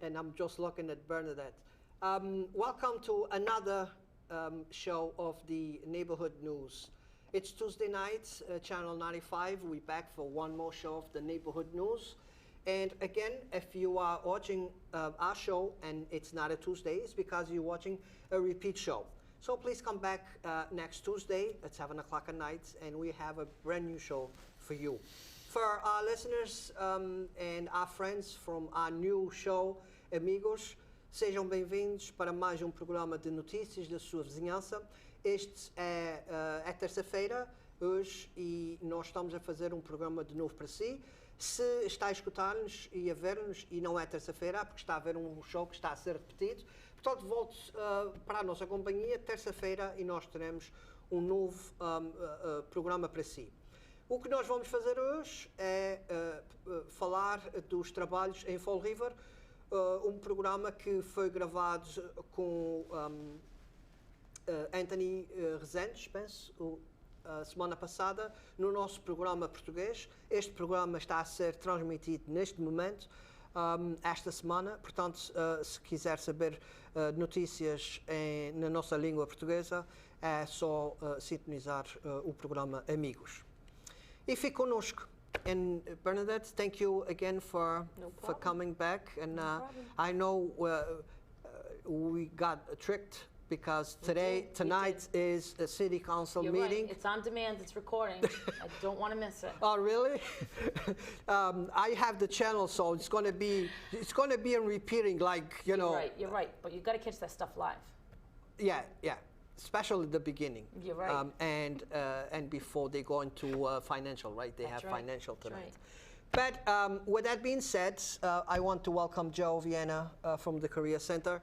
and I'm just looking at Bernadette. Welcome to another show of the Neighborhood News. It's Tuesday night, Channel 95. We're back for one more show of the Neighborhood News. And again, if you are watching our show and it's not a Tuesday, it's because you're watching a repeat show. So please come back next Tuesday at 7 o'clock at night, and we have a brand new show for you. For our listeners and our friends from our new show, Amigos, sejam bem-vindos para mais um programa de notícias da sua vizinhança. Este é terça-feira, hoje, e nós estamos a fazer um programa de novo para si. Se está a escutar-nos e a ver-nos e não é terça-feira, é porque está a ver um show que está a ser repetido, portanto, volte para a nossa companhia terça-feira e nós teremos um novo programa para si. O que nós vamos fazer hoje é falar dos trabalhos em Fall River, um programa que foi gravado com Anthony Rezendes, penso, semana passada, no nosso programa português. Este programa está a ser transmitido neste momento, esta semana. Portanto, se quiser saber notícias na nossa língua portuguesa, é só sintonizar o programa Amigos. E fique conosco. And Bernadette, thank you again for coming back. And I know we got tricked because tonight is a city council meeting. Right. It's on demand. It's recording. I don't want to miss it. Oh, really? I have the channel, so it's going to be in repeating, like you know. You're right. But you got to catch that stuff live. Yeah. Especially the beginning. You're right. And before they go into financial, right? They That's have right. financial tonight. That's right. But with that being said, I want to welcome Joe Viana from the Career Center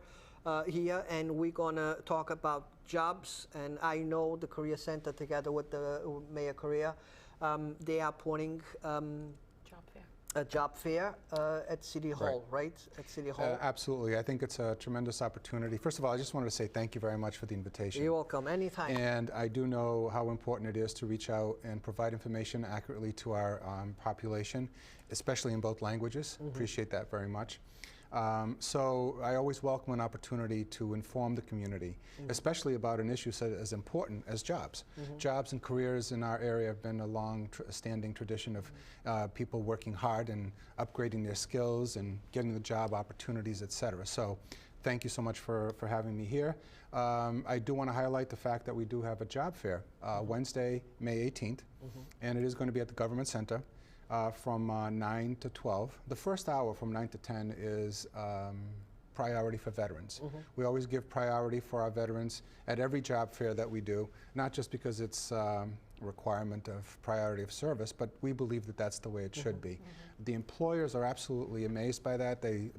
here, and we're gonna talk about jobs. And I know the Career Center, together with the Mayor Korea, they are putting a job fair at City Hall, right? At City Hall. Absolutely. I think it's a tremendous opportunity. First of all, I just wanted to say thank you very much for the invitation. You're welcome. Anytime. And I do know how important it is to reach out and provide information accurately to our population, especially in both languages. Appreciate that very much. So I always welcome an opportunity to inform the community, especially about an issue so as important as jobs. Jobs and careers in our area have been a long-standing tradition of people working hard and upgrading their skills and getting the job opportunities, etc. So thank you so much for having me here. I do want to highlight the fact that we do have a job fair Wednesday, May 18th, and it is going to be at the Government Center. From 9 to 12. The first hour from 9 to 10 is priority for veterans. We always give priority for our veterans at every job fair that we do, not just because it's a requirement of priority of service, but we believe that that's the way it should be. The employers are absolutely amazed by that. They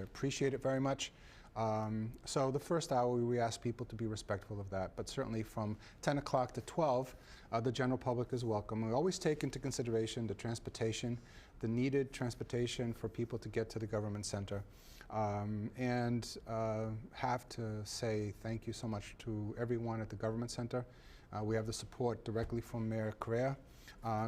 appreciate it very much. So the first hour, we ask people to be respectful of that, but certainly from 10 o'clock to 12, the general public is welcome. We always take into consideration the transportation, the needed transportation for people to get to the Government Center, and have to say thank you so much to everyone at the Government Center. We have the support directly from Mayor Correa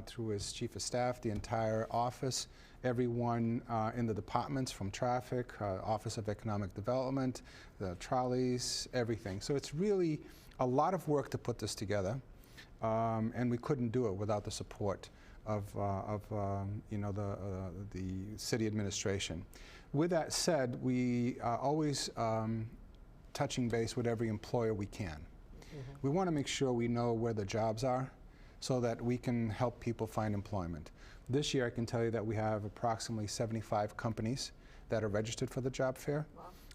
through his Chief of Staff, the entire office, everyone in the departments from traffic, Office of Economic Development, the trolleys, everything. So it's really a lot of work to put this together, and we couldn't do it without the support of you know, the city administration. With that said, we are always touching base with every employer we can. We want to make sure we know where the jobs are so that we can help people find employment. This year, I can tell you that we have approximately 75 companies that are registered for the job fair.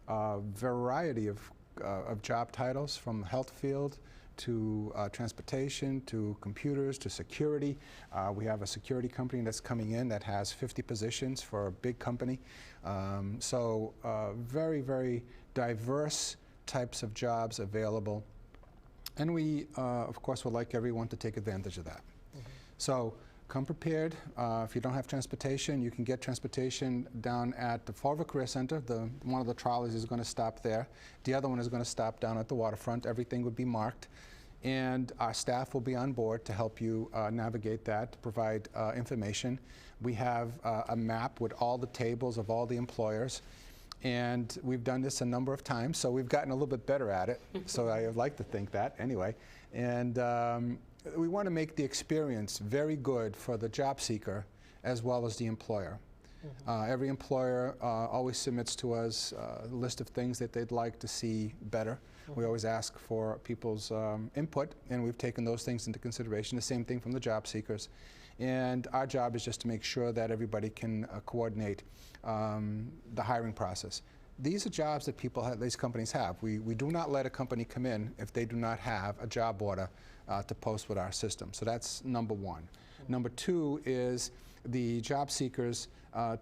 Wow. Variety of job titles, from health field to transportation, to computers, to security. We have a security company that's coming in that has 50 positions for a big company. So very, very diverse types of jobs available. And we, of course, would like everyone to take advantage of that. So come prepared. If you don't have transportation, you can get transportation down at the Fall River Career Center. One of the trolleys is going to stop there. The other one is going to stop down at the waterfront. Everything would be marked. And our staff will be on board to help you navigate that, to provide information. We have a map with all the tables of all the employers. And we've done this a number of times, so we've gotten a little bit better at it. So I would like to think that anyway. And we want to make the experience very good for the job seeker as well as the employer. Every employer always submits to us a list of things that they'd like to see better. We always ask for people's input, and we've taken those things into consideration. The same thing from the job seekers. And our job is just to make sure that everybody can coordinate the hiring process. These are jobs that people have, these companies have. We do not let a company come in if they do not have a job order to post with our system. So that's number one. Number two is the job seekers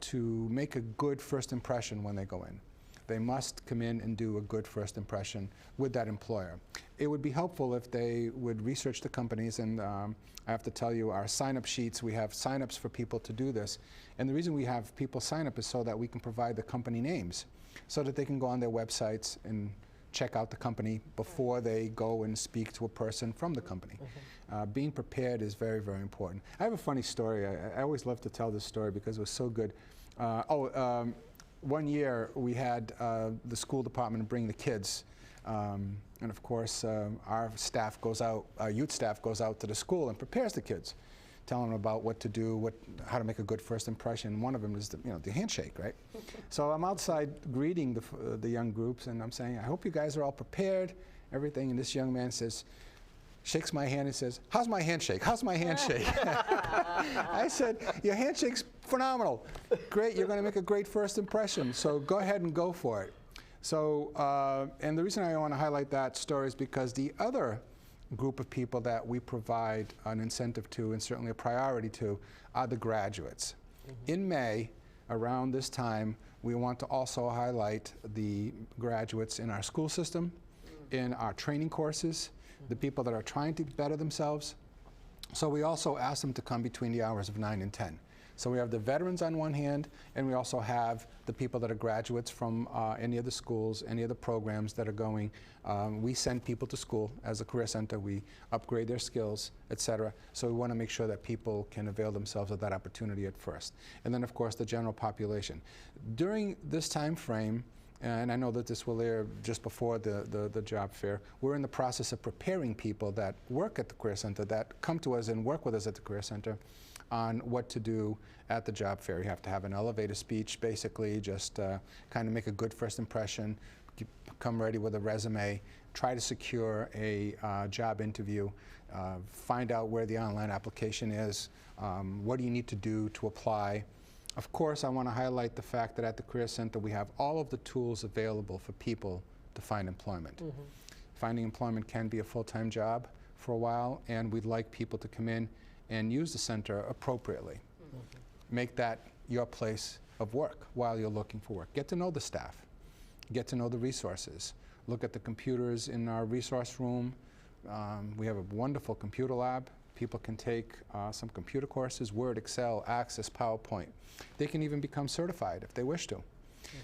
to make a good first impression when they go in. They must come in and do a good first impression with that employer. It would be helpful if they would research the companies, and I have to tell you, our sign-up sheets, we have sign-ups for people to do this. And the reason we have people sign up is so that we can provide the company names, so that they can go on their websites and check out the company before they go and speak to a person from the company. Being prepared is very, very important. I have a funny story. I always love to tell this story because it was so good. One year we had the school department bring the kids, and of course our staff goes out, our youth staff goes out to the school and prepares the kids, telling them about what to do, how to make a good first impression. One of them is the handshake, right? So I'm outside greeting the young groups, and I'm saying, I hope you guys are all prepared, everything. And this young man says, shakes my hand and says, how's my handshake? How's my handshake? I said, your handshake's phenomenal. Great, you're going to make a great first impression, so go ahead and go for it. So, and the reason I want to highlight that story is because the other group of people that we provide an incentive to, and certainly a priority to, are the graduates. In May, around this time, we want to also highlight the graduates in our school system, in our training courses, the people that are trying to better themselves. So we also ask them to come between the hours of 9 and 10. So we have the veterans on one hand, and we also have the people that are graduates from any of the schools, any of the programs that are going. We send people to school as a career center. We upgrade their skills, et cetera. So we want to make sure that people can avail themselves of that opportunity at first. And then, of course, the general population. During this time frame, and I know that this will air just before the job fair, we're in the process of preparing people that work at the Career Center, that come to us and work with us at the Career Center, on what to do at the job fair. You have to have an elevator speech, basically, just kind of make a good first impression, come ready with a resume, try to secure a job interview, find out where the online application is, what do you need to do to apply. Of course, I want to highlight the fact that at the Career Center we have all of the tools available for people to find employment. Finding employment can be a full-time job for a while, and we'd like people to come in and use the center appropriately. Make that your place of work while you're looking for work. Get to know the staff. Get to know the resources. Look at the computers in our resource room. We have a wonderful computer lab. People can take some computer courses, Word, Excel, Access, PowerPoint. They can even become certified if they wish to.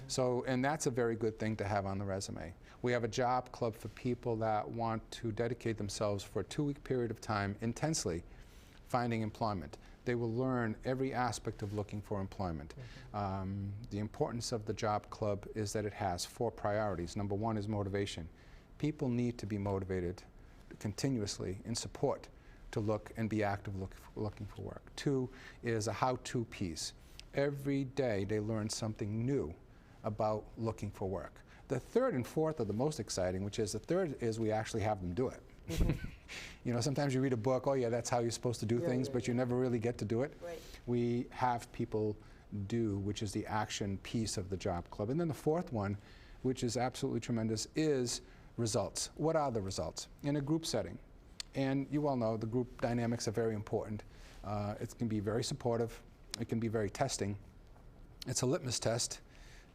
So, and that's a very good thing to have on the resume. We have a job club for people that want to dedicate themselves for a 2-week period of time intensely finding employment. They will learn every aspect of looking for employment. The importance of the job club is that it has 4 priorities. Number 1 is motivation. People need to be motivated continuously in support to look and be active looking for work. 2 is a how-to piece. Every day they learn something new about looking for work. The 3rd and 4th are the most exciting, which is the 3rd is we actually have them do it. You know, sometimes you read a book, oh yeah, that's how you're supposed to do things, but you never really get to do it. We have people do, which is the action piece of the job club. And then the 4th one, which is absolutely tremendous, is results. What are the results? In a group setting. And you all know the group dynamics are very important. It can be very supportive. It can be very testing. It's a litmus test.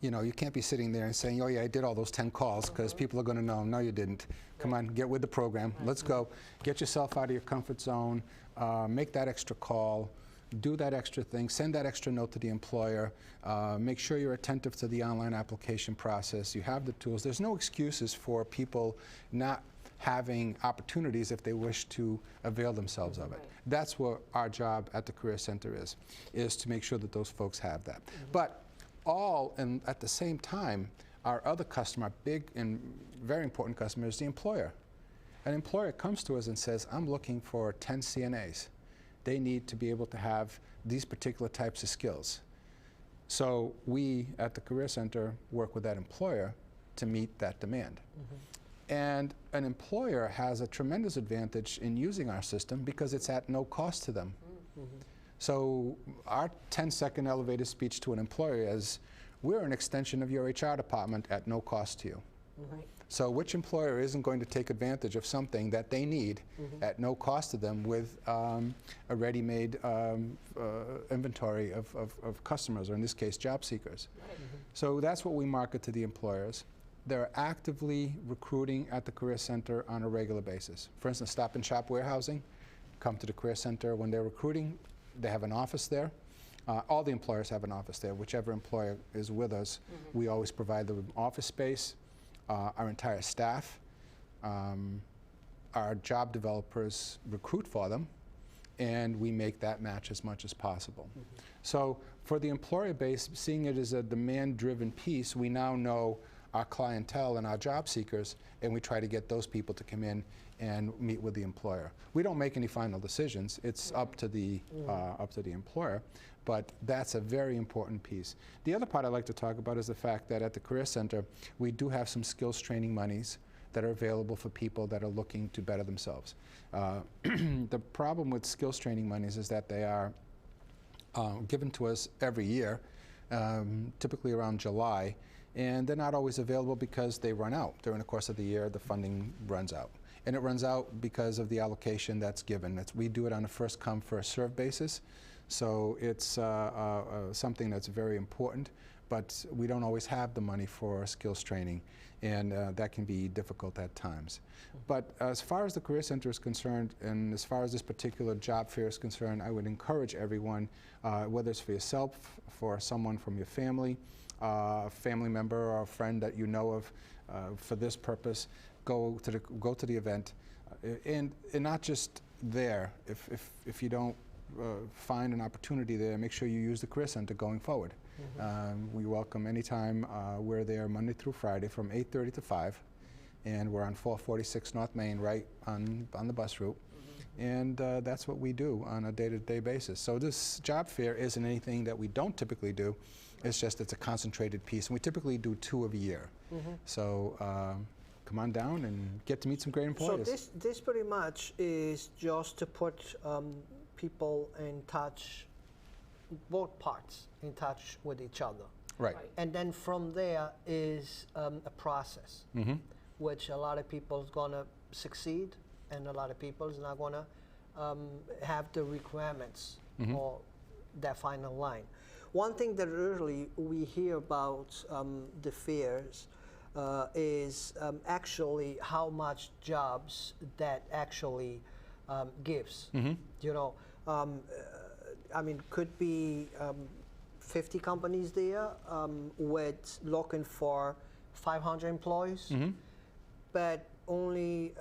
You know, you can't be sitting there and saying, oh yeah, I did all those 10 calls, because people are going to know, no you didn't. Come on, get with the program. Let's go. Get yourself out of your comfort zone. Make that extra call. Do that extra thing. Send that extra note to the employer. Make sure you're attentive to the online application process. You have the tools. There's no excuses for people not having opportunities if they wish to avail themselves of it. That's what our job at the Career Center is to make sure that those folks have that. But all, and at the same time, our other customer, big and very important customer, is the employer. An employer comes to us and says, I'm looking for 10 CNAs. They need to be able to have these particular types of skills. So we at the Career Center work with that employer to meet that demand. And an employer has a tremendous advantage in using our system because it's at no cost to them. So our 10-second elevator speech to an employer is, we're an extension of your HR department at no cost to you. So which employer isn't going to take advantage of something that they need at no cost to them with a ready-made inventory of customers, or in this case, job seekers? So that's what we market to the employers. They're actively recruiting at the Career Center on a regular basis. For instance, Stop and Shop Warehousing come to the Career Center when they're recruiting. They have an office there. All the employers have an office there. Whichever employer is with us, we always provide the office space. Our entire staff, our job developers recruit for them, and we make that match as much as possible. So for the employer base, seeing it as a demand-driven piece, we now know our clientele and our job seekers, and we try to get those people to come in and meet with the employer. We don't make any final decisions. It's up to the employer, but that's a very important piece. The other part I'd like to talk about is the fact that at the Career Center, we do have some skills training monies that are available for people that are looking to better themselves. The problem with skills training monies is that they are given to us every year, typically around July, and they're not always available because they run out. During the course of the year, the funding runs out. And it runs out because of the allocation that's given. We do it on a first-come, first-served basis. So it's something that's very important, but we don't always have the money for skills training, and that can be difficult at times. But as far as the Career Center is concerned, and as far as this particular job fair is concerned, I would encourage everyone, whether it's for yourself, for someone from your family, a family member or a friend that you know of, for this purpose, go to the event, and not just there. If you don't find an opportunity there, make sure you use the Career Center going forward. We welcome anytime. We're there Monday through Friday from 8:30 to 5, and we're on 446 North Main, right on the bus route. And that's what we do on a day-to-day basis. So this job fair isn't anything that we don't typically do. It's just it's a concentrated piece, and we typically do 2 a year. So come on down and get to meet some great employers. So this pretty much is just to put people in touch, both parts in touch with each other. Right. And then from there is a process, which a lot of people is going to succeed, and a lot of people is not going to have the requirements or that final line. One thing that really we hear about the fairs is actually how much jobs that actually gives. You know, I mean, could be 50 companies there with looking for 500 employees, but only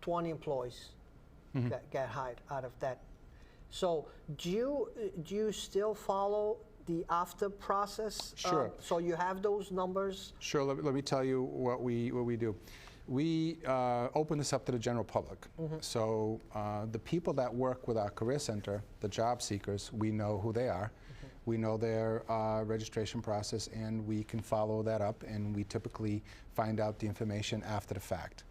20 employees get hired out of that. So do you still follow the after process? Sure. So you have those numbers? Sure. Let me tell you what we do. We open this up to the general public. So the people that work with our Career Center, the job seekers, we know who they are. We know their registration process, and we can follow that up, and we typically find out the information after the fact.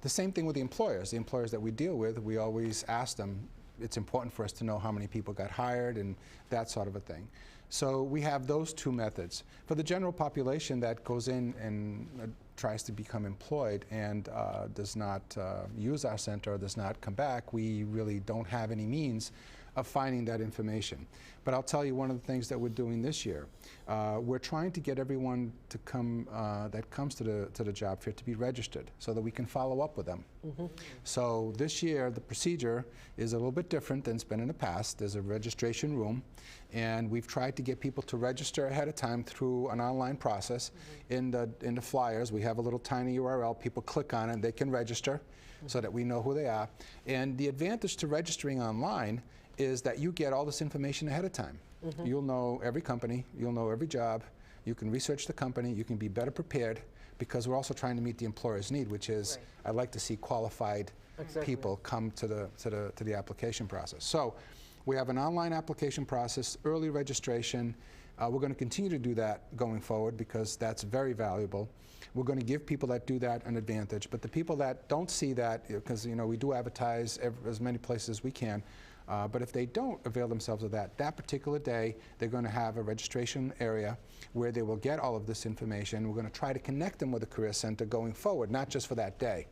The same thing with the employers. The employers that we deal with, we always ask them, it's important for us to know how many people got hired and that sort of a thing. So we have those 2 methods. For the general population that goes in and tries to become employed and does not use our center or does not come back, we really don't have any means of finding that information. But I'll tell you one of the things that we're doing this year. We're trying to get everyone to come that comes to the job fair to be registered so that we can follow up with them. So this year the procedure is a little bit different than it's been in the past. There's a registration room, and we've tried to get people to register ahead of time through an online process. In the flyers we have a little tiny URL. People click on it and they can register so that we know who they are. And the advantage to registering online is that you get all this information ahead of time. You'll know every company, you'll know every job, you can research the company, you can be better prepared, because we're also trying to meet the employer's need, which is, I'd like to see qualified people come to the application process. So we have an online application process, early registration. We're going to continue to do that going forward because that's very valuable. We're going to give people that do that an advantage, but the people that don't see that, because we do advertise as many places as we can, but if they don't avail themselves of that particular day, they're going to have a registration area where they will get all of this information. We're going to try to connect them with the Career Center going forward, not just for that day,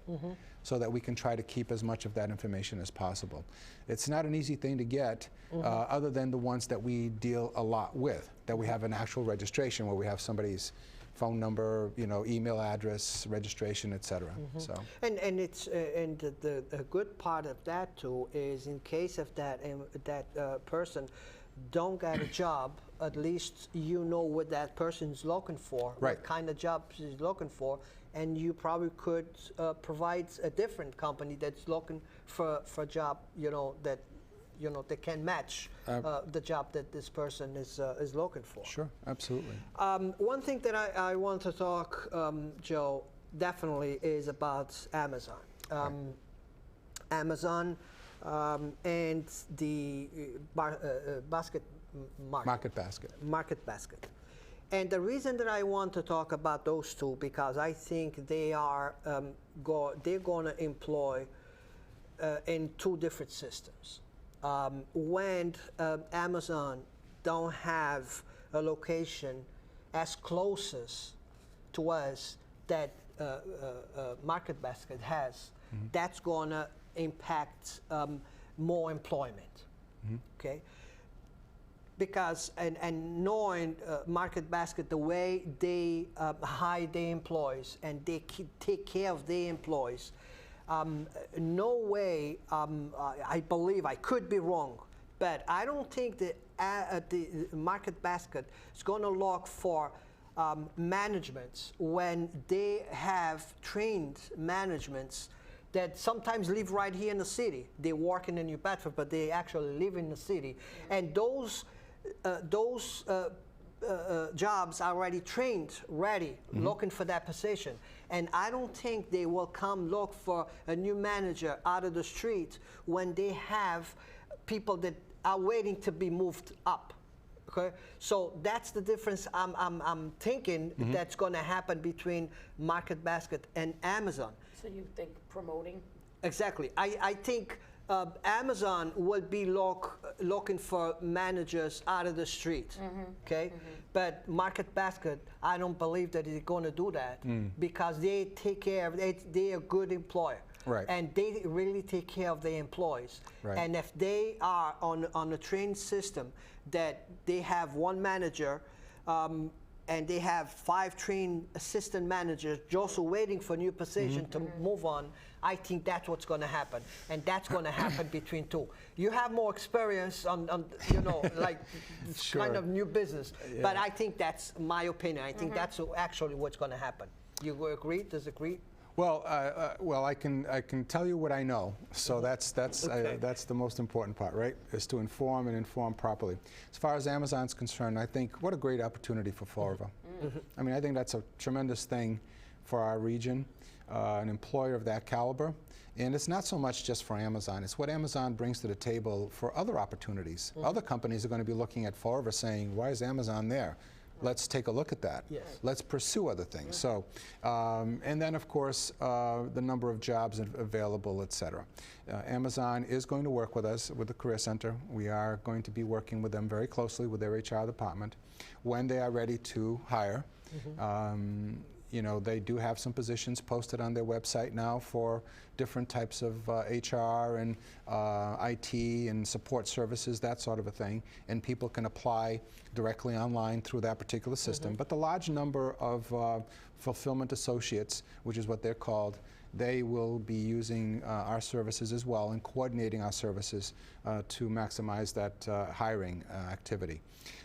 so that we can try to keep as much of that information as possible. It's not an easy thing to get, other than the ones that we deal a lot with, that we have an actual registration where we have somebody's phone number, email address, registration, etc. So. And it's the good part of that too is in case of that person don't get a job, at least you know what that person's looking for, what kind of job she's looking for, and you probably could provide a different company that's looking for a job, that they can match the job that this person is looking for. Sure, absolutely. One thing that I want to talk, Joe, definitely is about Amazon. Amazon and the Market Basket. And the reason that I want to talk about those two, because I think they are they're going to employ in two different systems. When Amazon don't have a location as closest to us that Market Basket has, that's going to impact more employment. Okay. Because and knowing Market Basket, the way they hire their employees and they take care of their employees, no way, I believe, I could be wrong, but I don't think that the Market Basket is going to look for managements when they have trained managements that sometimes live right here in the city. They work in New Bedford, but they actually live in the city. And those jobs are already trained, ready, looking for that position. And I don't think they will come look for a new manager out of the street when they have people that are waiting to be moved up. Okay, so that's the difference. I'm thinking that's going to happen between Market Basket and Amazon. So you think promoting? Exactly. I think Amazon will be looking for managers out of the street, okay? But Market Basket, I don't believe that they're going to do that because they take care of it. They're a good employer. Right. And they really take care of their employees. Right. And if they are on a trained system that they have one manager and they have 5 trained assistant managers just waiting for a new position to move on, I think that's what's going to happen. And that's going to happen between two. You have more experience on like kind of new business. Yeah. But I think that's my opinion. I think that's actually what's going to happen. You agree, disagree? Well, I can tell you what I know. So that's the most important part, right? Is to inform and inform properly. As far as Amazon's concerned, I think what a great opportunity for Florida. I mean, I think that's a tremendous thing for our region, an employer of that caliber. And it's not so much just for Amazon. It's what Amazon brings to the table for other opportunities. Other companies are going to be looking at Florida saying, why is Amazon there? Let's take a look at that. Yes. Let's pursue other things. So, and then of course, the number of jobs available, et cetera. Amazon is going to work with us, with the Career Center. We are going to be working with them very closely with their HR department when they are ready to hire. They do have some positions posted on their website now for different types of HR and IT and support services, that sort of a thing. And people can apply directly online through that particular system. But the large number of fulfillment associates, which is what they're called, they will be using our services as well and coordinating our services to maximize that hiring activity.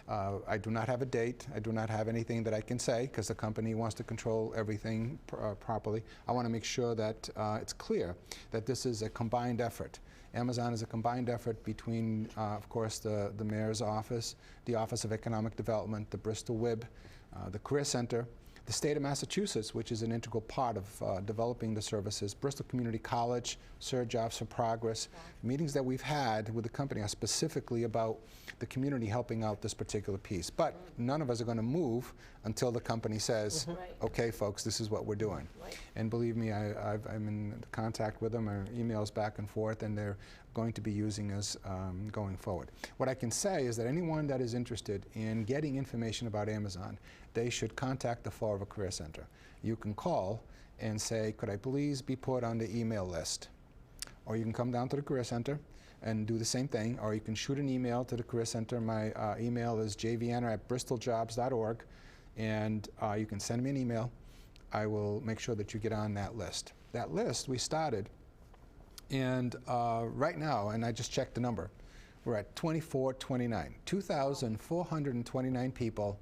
I do not have a date. I do not have anything that I can say because the company wants to control everything properly. I want to make sure that it's clear that this is a combined effort. Amazon is a combined effort between, of course, the mayor's office, the Office of Economic Development, the Bristol WIB, the Career Center, the state of Massachusetts, which is an integral part of developing the services, Bristol Community College, Sir Jobs for Progress. Meetings that we've had with the company are specifically about the community helping out this particular piece. But none of us are going to move until the company says, okay, folks, this is what we're doing. And believe me, I'm in contact with them, or emails back and forth, and they're going to be using us going forward. What I can say is that anyone that is interested in getting information about Amazon, they should contact the Fall River Career Center. You can call and say, could I please be put on the email list? Or you can come down to the Career Center and do the same thing, or you can shoot an email to the Career Center. My email is jviana@bristoljobs.org, and you can send me an email. I will make sure that you get on that list. That list we started, and right now, and I just checked the number, we're at 2429. 2,429 people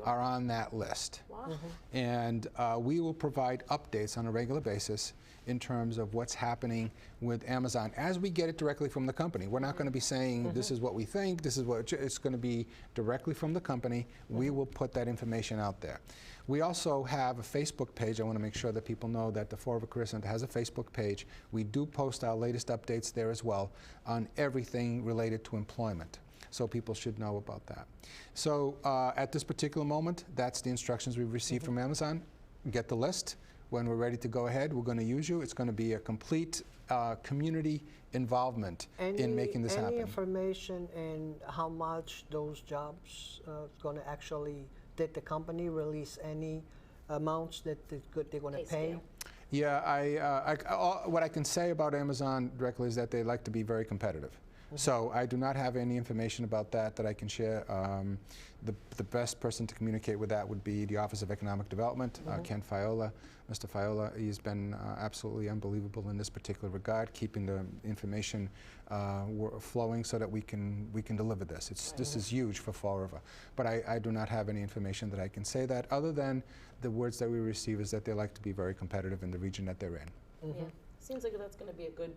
are on that list. Wow. And we will provide updates on a regular basis in terms of what's happening with Amazon as we get it directly from the company. We're not going to be saying this is what we think, this is what it's going to be directly from the company. We will put that information out there. We also have a Facebook page. I want to make sure that people know that the Fall River Career Center has a Facebook page. We do post our latest updates there as well on everything related to employment. So people should know about that. So at this particular moment, that's the instructions we've received from Amazon. Get the list. When we're ready to go ahead, we're going to use you. It's going to be a complete community involvement in making this happen. Any information in how much those jobs going to actually, did the company release any amounts that they're going to pay? Yeah, what I can say about Amazon directly is that they like to be very competitive. So I do not have any information about that I can share. The best person to communicate with that would be the Office of Economic Development, Ken Fiola. Mr. Fiola, he's been absolutely unbelievable in this particular regard, keeping the information flowing so that we can deliver this. This is huge for Fall River. But I do not have any information that I can say that, other than the words that we receive is that they like to be very competitive in the region that they're in. Yeah, seems like that's going to be a good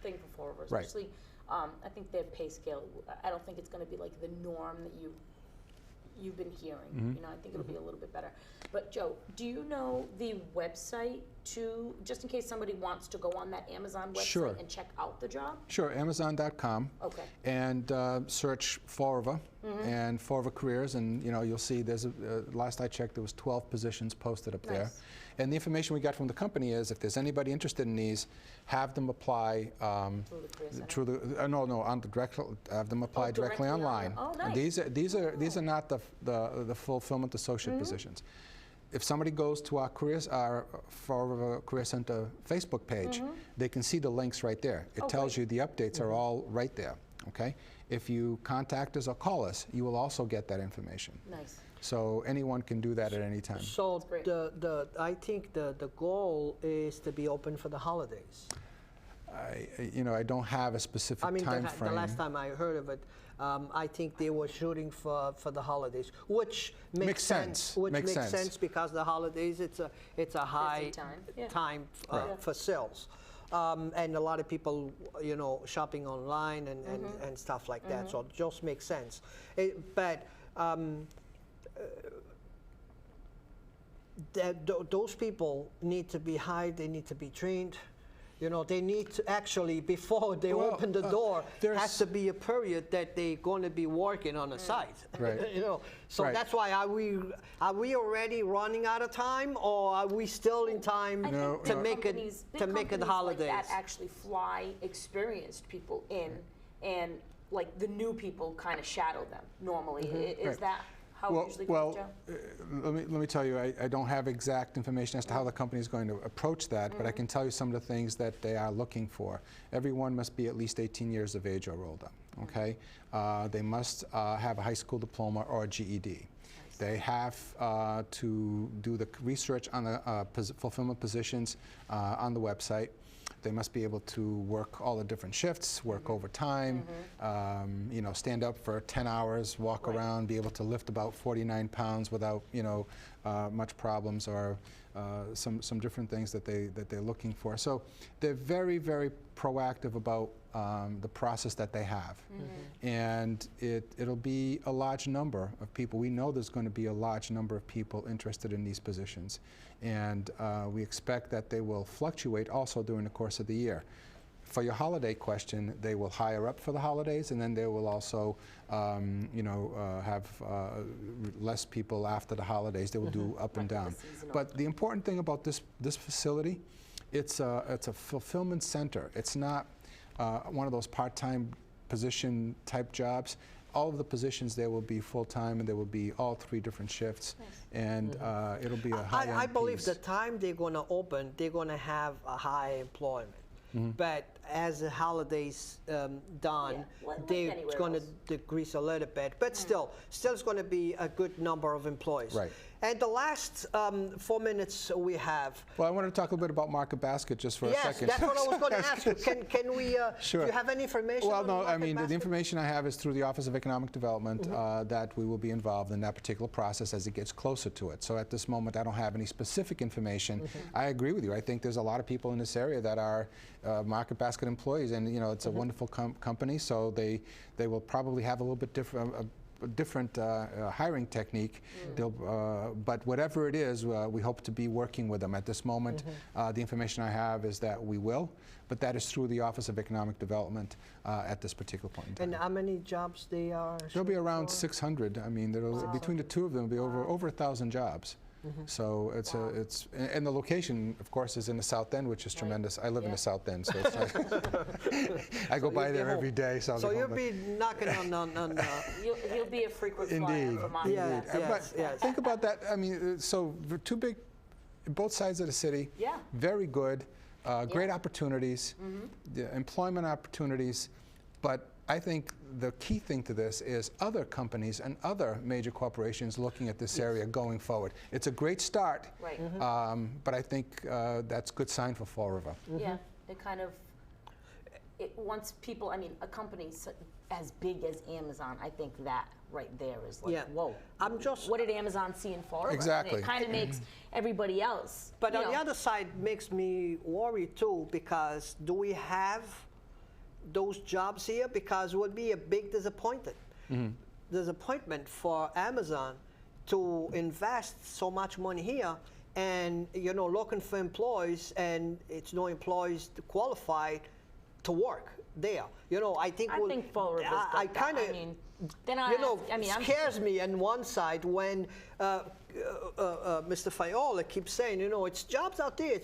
thing for Fall River, especially. I think their pay scale, I don't think it's going to be like the norm that you've been hearing. You know, I think it'll be a little bit better. But Joe, do you know the website to, just in case somebody wants to go on that Amazon website and check out the job? Sure, Amazon.com. Okay. And search Fall River and Fall River Careers, and you know, you'll see there's last I checked, there was 12 positions posted up there. And the information we got from the company is if there's anybody interested in these, have them apply through the have them apply directly online. Oh, nice. These are not the fulfillment associate positions. If somebody goes to our Fall River Career Center Facebook page, they can see the links right there. It tells you the updates are all right there. Okay. If you contact us or call us, you will also get that information. Nice. So anyone can do that at any time. So I think the goal is to be open for the holidays. I don't have a specific time frame. The last time I heard of it, I think they were shooting for the holidays, which makes sense. Which makes sense because the holidays, it's a high time for sales. And a lot of people, you know, shopping online and stuff like that. So it just makes sense. Those people need to be hired. They need to be trained. You know, they need to actually, before they open the door, there has to be a period that they're going to be working on a site. Right. You know, so that's why are we already running out of time, or are we still in time to make it holidays? Like that actually fly experienced people in, and like the new people kind of shadow them normally. Is that how it usually goes, Joe? Let me tell you, I don't have exact information as to how the company is going to approach that, but I can tell you some of the things that they are looking for. Everyone must be at least 18 years of age or older, okay? They must have a high school diploma or a GED. They have to do the research on the fulfillment positions on the website. They must be able to work all the different shifts, work overtime, you know, stand up for 10 hours, walk around, be able to lift about 49 pounds without, you know, much problems, or some different things that they're looking for. So they're very, very proactive about the process that they have. And it'll be a large number of people. We know there's going to be a large number of people interested in these positions. And we expect that they will fluctuate also during the course of the year. For your holiday question, they will hire up for the holidays, and then they will also, you know, have less people after the holidays. They will do up and down. But the important thing about this facility, it's a fulfillment center. It's not one of those part-time position type jobs. All of the positions there will be full-time, and there will be all 3 different shifts, and it'll be a high-end I believe piece. the time they're going to open, they're going to have a high employment. But as the holidays done, they're going to decrease a little bit. But still it's going to be a good number of employees. Right. And the last 4 minutes we have. Well, I want to talk a little bit about Market Basket just for a second. Yes, that's what I was going to ask you. Can we, Sure. do you have any information Well, on no, Market I mean, Basket? the information I have is through the Office of Economic Development that we will be involved in that particular process as it gets closer to it. So at this moment, I don't have any specific information. I agree with you. I think there's a lot of people in this area that are Market Basket employees, and, you know, it's a wonderful company, so they will probably have a little bit different hiring technique. But whatever it is, we hope to be working with them. At this moment, the information I have is that we will, but that is through the Office of Economic Development at this particular point in time. And how many jobs they are? There'll be around 600. I mean, between the two of them, there'll be over 1,000 jobs. So it's and the location, of course, is in the South End, which is tremendous. I live in the South End, so it's I go by there every day. So you'll be knocking on You'll be a frequent flyer Indeed. for Monty. Yes. Think about that. I mean, so two big, both sides of the city. Yeah. Very good, great opportunities, the employment opportunities, but I think the key thing to this is other companies and other major corporations looking at this area going forward. It's a great start, Right. but I think that's a good sign for Fall River. Yeah, it kind of, once people, I mean, a company as big as Amazon, I think that right there is like, whoa. What did Amazon see in Fall River? Exactly. And it kind of makes everybody else. But on the other side, makes me worry too, because do we have those jobs here? Because it would be a big disappointment for Amazon to invest so much money here, and, you know, looking for employees, and it's no employees qualified to work there. You know, I think Fall River's I kind of, you know, scares me on one side when Mr. Faiola keeps saying, you know, it's jobs out there,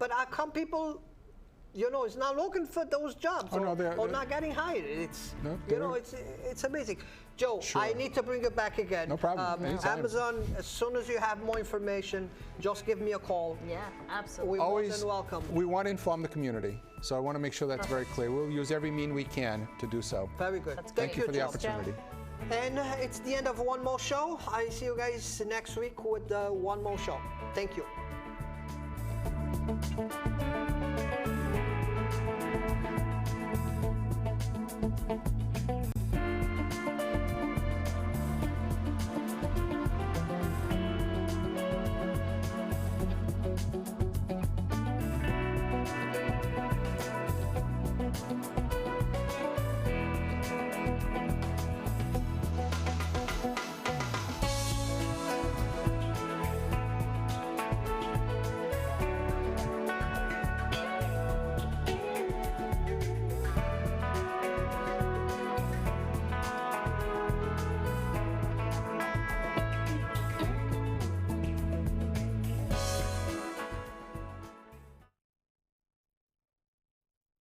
but how come people, you know, is not looking for those jobs or not getting hired? It's, you know, it's amazing. Joe, I need to bring it back again. No problem. Amazon, as soon as you have more information, just give me a call. Yeah, absolutely. We're more than welcome. We want to inform the community, so I want to make sure that's very clear. We'll use every mean we can to do so. Very good. Thank you for the Joe. opportunity. And it's the end of one more show. I see you guys next week with one more show. Thank you.